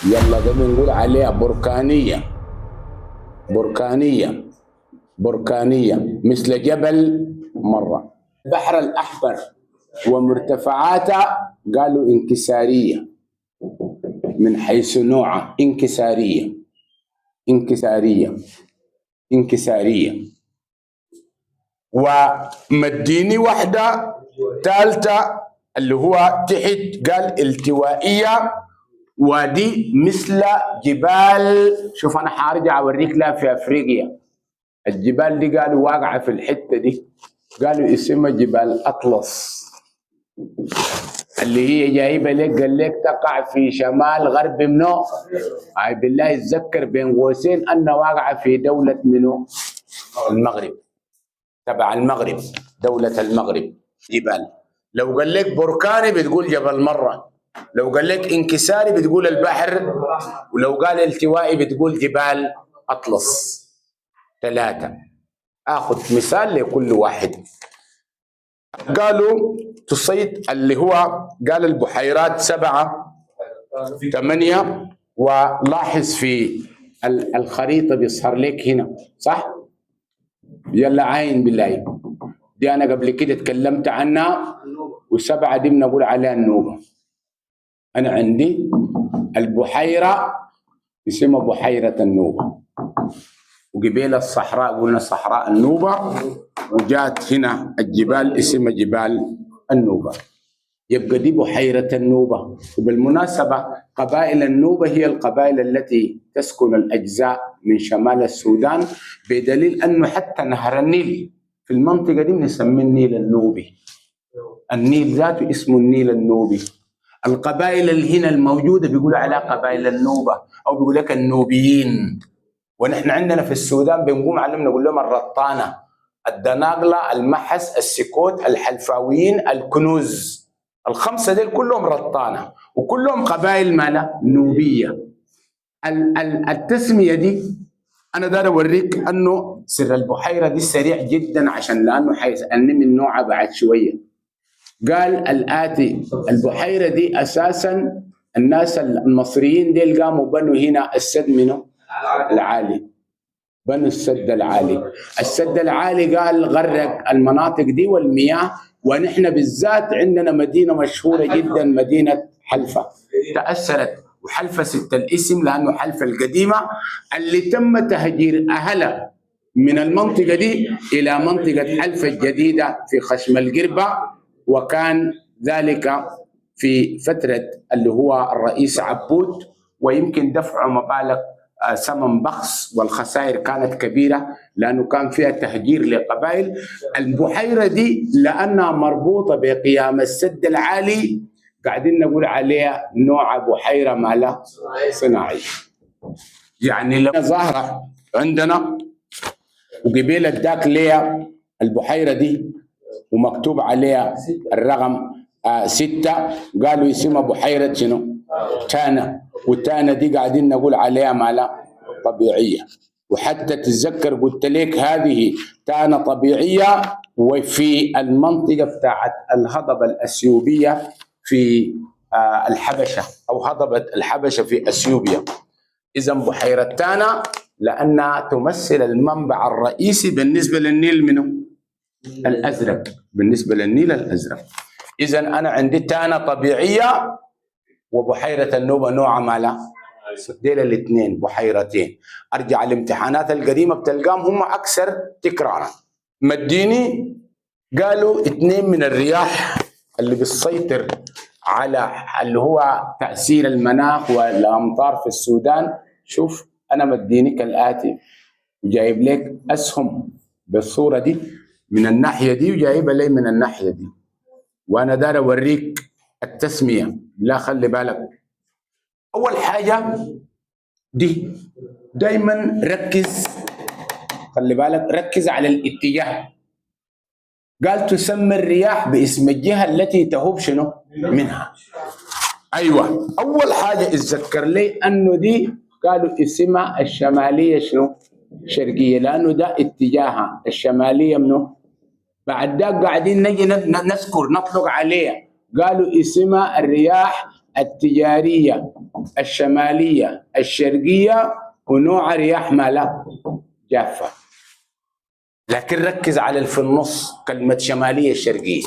يلا ده بنقول عليها بركانية. بركانية بركانية مثل جبل مرة. البحر الأحمر ومرتفعاته قالوا انكسارية من حيث نوعها، انكسارية انكسارية انكسارية. ومديني واحدة ثالثة اللي هو تحت قال التوائية، ودي مثل جبال. شوف أنا حارجع أوريك لها في أفريقيا. الجبال دي قالوا واقعة في الحتة دي، قالوا اسمها جبال أطلس، اللي هي جايبة لك قال لك تقع في شمال غرب منو؟ أي بالله يتذكر بين قوسين أنها واقعة في دولة منو؟ المغرب، تبع المغرب، دولة المغرب. جبال لو قال لك بركاني بتقول جبل مرة، لو قال لك انكساري بتقول البحر، ولو قال التوائي بتقول جبال أطلس. ثلاثة. آخذ مثال لكل واحد. قالوا تصيد اللي هو قال البحيرات 7 8. ولاحظ في الخريطة بيظهر لك هنا صح؟ يلا عين بالله، دي أنا قبل كده اتكلمت عنها، و7 دي بنقول عليها النوبة. أنا عندي البحيرة اسمها بحيرة النوبة، وقبيل الصحراء قلنا صحراء النوبة، وجات هنا الجبال اسمها جبال النوبة. يبقى دي بحيرة النوبة. وبالمناسبة قبائل النوبة هي القبائل التي تسكن الأجزاء من شمال السودان، بدليل أنه حتى نهر النيل في المنطقة دي بنسميه النيل النوبي. النيل ذاته اسمه النيل النوبي. القبائل اللي هنا الموجودة بيقولوا عليها قبائل النوبة، أو بيقول لك النوبيين. ونحن عندنا في السودان بنقوم عليهم نقول لهم الرطانة، الدناقلة، المحس، السكوت، الحلفاويين، الكنوز. ال5 دول كلهم رطانة، وكلهم قبائل مالها نوبية. التسمية دي أنا داير أوريك أنه سر البحيرة دي سريع جدا، عشان لأنه حيسألني من نوعها بعد شوية. قال الآتي: البحيرة دي أساسا الناس المصريين ديل قاموا بنوا هنا السد منه العالي، بنوا السد العالي. السد العالي قال غرق المناطق دي والمياه، ونحن بالذات عندنا مدينة مشهورة جدا، مدينة حلفا، تأثرت. وحلفا ست الاسم لأنه حلفا القديمة اللي تم تهجير أهلها من المنطقة دي إلى منطقة حلفا الجديدة في خشم القربة، وكان ذلك في فترة اللي هو الرئيس عبود، ويمكن دفع مبالغ ثمن بخس، والخسائر كانت كبيرة لأنه كان فيها تهجير لقبائل. البحيرة دي لأنها مربوطة بقيام السد العالي قاعدين نقول عليها نوع بحيرة مالها صناعية. يعني لو ظاهرة عندنا وقبيل اداك ليها البحيرة دي ومكتوب عليها الرقم 6، قالوا اسمها بحيرة شنو؟ تانا. والتانا دي قاعدين نقول عليها مالها طبيعية. وحتى تتذكر قلت لك هذه تانا طبيعية، وفي المنطقة بتاعت الهضبة الأثيوبية في الحبشة، أو هضبة الحبشة في أثيوبيا. إذا بحيرة تانا لأنها تمثل المنبع الرئيسي بالنسبة للنيل منه الأزرق، بالنسبة للنيل الأزرق. إذا أنا عندي تانا طبيعية، وبحيرة النوبة نوع مالها ديل الاثنين بحيرتين. أرجع الامتحانات القديمة بتلقاهم هم أكثر تكرارا. مديني قالوا 2 من الرياح اللي بتسيطر على اللي هو تأثير المناخ والأمطار في السودان. شوف أنا مديني كالآتي، جايب لك أسهم بالصورة دي من الناحية دي، وجايبها لي من الناحية دي، وأنا دار أوريك التسمية. لا خلي بالك، أول حاجة دي دايما ركز، خلي بالك ركز على الاتجاه. قال تسمى الرياح باسم الجهة التي تهب شنو منها. أيوة، أول حاجة اتذكر لي أنه دي قالوا اسمها الشمالية شنو شرقية، لأنه ده اتجاهها الشمالية منه. بعد ده قاعدين نجي نذكر نطلق عليها، قالوا اسمها الرياح التجارية الشمالية الشرقية ونوع رياح ماله جافة. لكن ركز على في النص كلمة شمالية الشرقية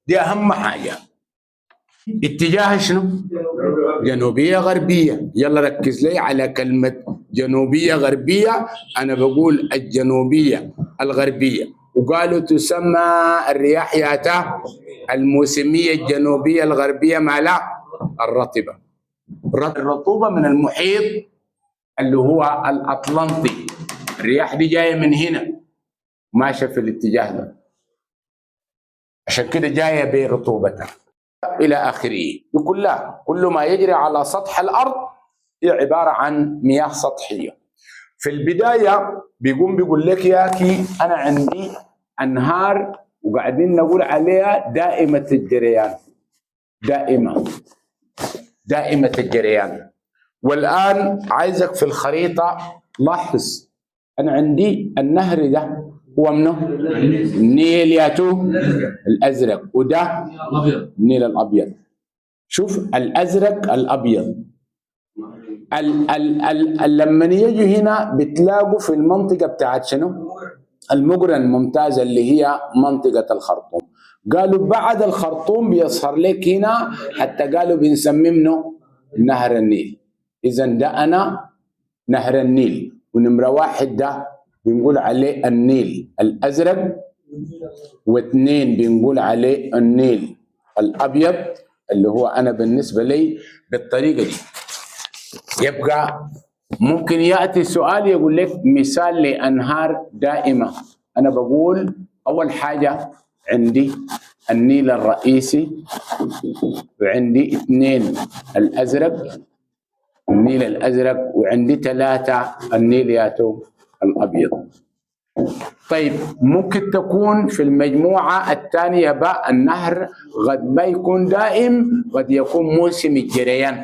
دي أهم حاجة. اتجاه شنو؟ جنوبية غربية. يلا ركز لي على كلمة جنوبية غربية. أنا بقول الجنوبية الغربية، وقالوا تسمى الرياح ياتا الموسمية الجنوبية الغربية مالا الرطبة. الرطوبة من المحيط اللي هو الأطلنطي. الرياح دي جاية من هنا ماشية في الاتجاه ده، عشان كده جاية برطوبتها إلى آخره. يقول لا، كل ما يجري على سطح الأرض هي عبارة عن مياه سطحية. في البداية بيقول لك يا أخي أنا عندي أنهار وقاعدين نقول عليها دائمة الجريان، دائمة الجريان. والآن عايزك في الخريطة لاحظ أنا عندي النهر ده هو منه النيل ياتو الأزرق، وده النيل الأبيض. شوف الأزرق الأبيض. لما يجوا هنا بتلاقوا في المنطقة بتاعت شنو؟ المقرن ممتازة اللي هي منطقة الخرطوم. قالوا بعد الخرطوم بيظهر لك هنا، حتى قالوا بنسميه منه نهر النيل. إذا ده أنا نهر النيل، ونمرة واحد ده بنقول عليه النيل الأزرق، واثنين بنقول عليه النيل الأبيض اللي هو أنا بالنسبة لي بالطريقة دي. يبقى ممكن يأتي سؤال يقول لك مثال لأنهار دائمة. أنا بقول أول حاجة عندي النيل الرئيسي، وعندي اثنين الأزرق، النيل الأزرق، وعندي ثلاثة النيل ياتو الأبيض. طيب ممكن تكون في المجموعة الثانية بقى النهر قد ما يكون دائم، قد يكون موسم الجريان.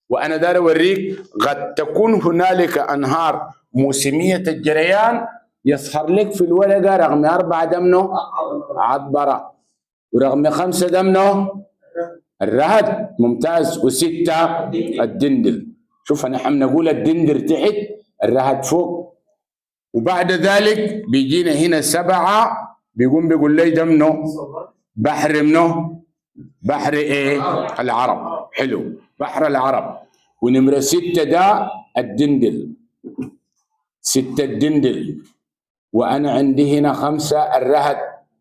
وأنا دار أوريك قد تكون هنالك أنهار موسمية الجريان يظهر لك في الورقة رقم 4 دمنه عطبرة، ورقم 5 دمنه الرهد ممتاز، و6 الدندل. شوف نحن نقول الدندر تحت الرهد فوق. وبعد ذلك بيجينا هنا 7 بيقول لي دمنه بحر منه بحر ايه؟ العرب. حلو، بحر العرب. ونمرة 6 ده الدندل، 6 الدندل. وأنا عندي هنا 5 الرهد،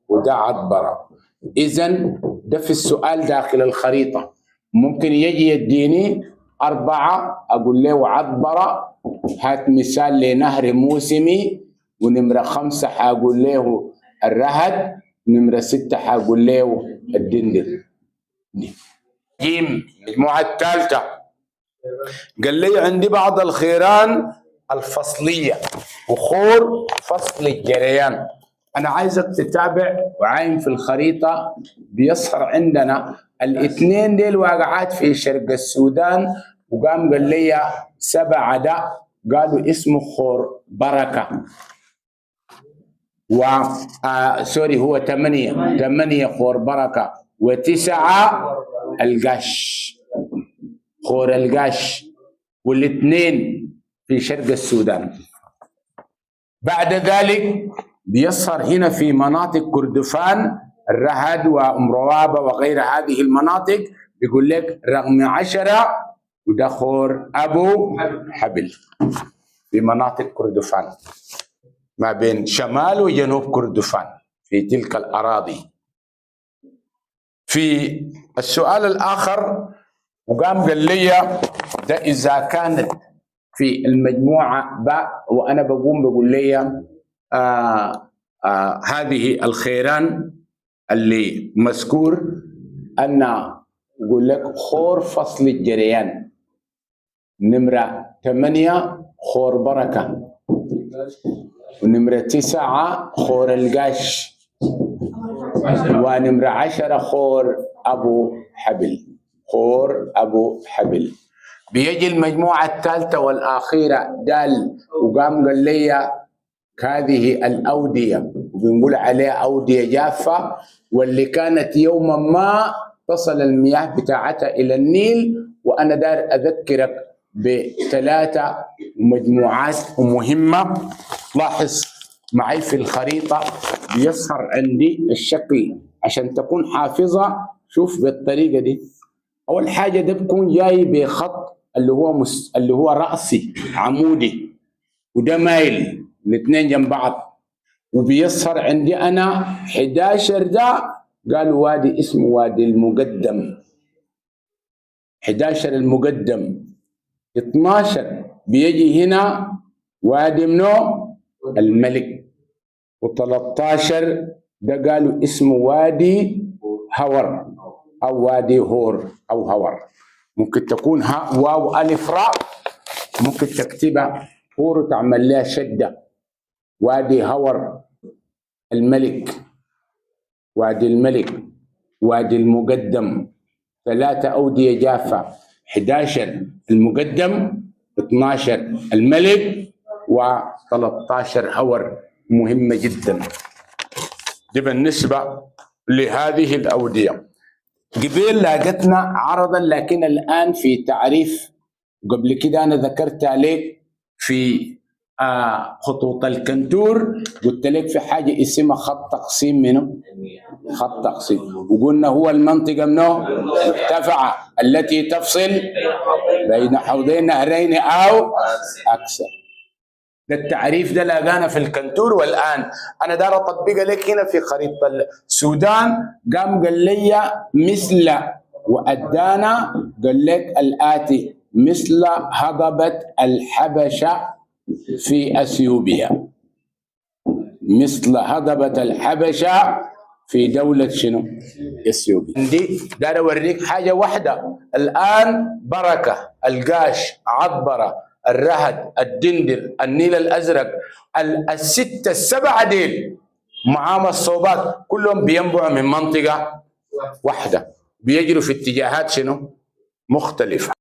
وده عطبرة. إذن ده في السؤال داخل الخريطة ممكن يجي يديني 4 أقول له عطبرة، هات مثال لنهر موسمي. ونمرة 5 حاقول له الرهد، ونمرة 6 حاقول له الدندل. جيم المجموعة الثالثة قال لي عندي بعض الخيران الفصلية وخور فصل الجريان. أنا عايزك تتابع وعاين في الخريطة بيظهر عندنا الاثنين ديل واقعات في شرق السودان. وقام قال لي 7 ده قالوا اسمه خور بركة، سوري هو 8 خور بركة، و9 القش خور القش، والاثنين في شرق السودان. بعد ذلك بيظهر هنا في مناطق كردفان الرهد وأم روابة وغير هذه المناطق. بيقول لك رقم 10 وده خور أبو حبل في مناطق كردفان ما بين شمال وجنوب كردفان في تلك الأراضي. في السؤال الآخر وقام قال لي ده إذا كانت في المجموعة باء، وأنا بقول لي هذه الخيران اللي مذكور أن يقول لك خور فصل الجريان. نمرة 8 خور بركة، ونمرة 9 خور القش، ونمرة 10 خور أبو حبل. خور أبو حبل. بيجي المجموعة الثالثة والأخيرة دال، وقام قال لي هذه الأودية وبنقول عليها أودية جافة، واللي كانت يوما ما تصل المياه بتاعتها إلى النيل وأنا داير أذكرك بثلاثة مجموعات مهمة. لاحظ معي في الخريطة بيظهر عندي الشكل عشان تكون حافظة. شوف بالطريقة دي. أول حاجة ده بكون جاي بخط اللي هو رأسي عمودي، وده مايل الاثنين جنب بعض، وبيظهر عندي أنا 11 ده قالوا وادي اسمه وادي المقدم. 11 المقدم. 12 بيجي هنا وادي منو؟ الملك. و13 ده قالوا اسمه وادي هور أو وادي هور أو هور. ممكن تكون واو ألف راء، ممكن تكتبها هور وتعمل لها شدة. وادي هور الملك، وادي الملك، وادي المقدم. 3 أودية جافة، 11 المقدم، 12 الملك، و13 هور. مهمة جدا دي بالنسبة لهذه الأودية. قبل لاقتنا عرضا، لكن الآن في تعريف. قبل كده أنا ذكرت عليك في خطوط الكنتور، قلت لك في حاجة اسمها خط تقسيم. منه خط تقسيم، وقلنا هو المنطقة منه مرتفعة التي تفصل بين حوضين نهرين أو أكثر. ده التعريف ده لقانا في الكنتور. والآن أنا دار أطبقه لك هنا في خريطة السودان. قام قال لي مثل، وأدانا قال لك الآتي: مثل هضبة الحبشة في أثيوبيا. مثل هضبة الحبشة في دولة شنو؟ اثيوبيا. دي دار اوريك حاجة واحدة الآن: بركة، القاش، عطبرة، الرهد، الدندر، النيل الأزرق، الستة السبعة ديل معاهم الصوبات كلهم بينبعوا من منطقة واحدة، بيجروا في اتجاهات شنو؟ مختلفة.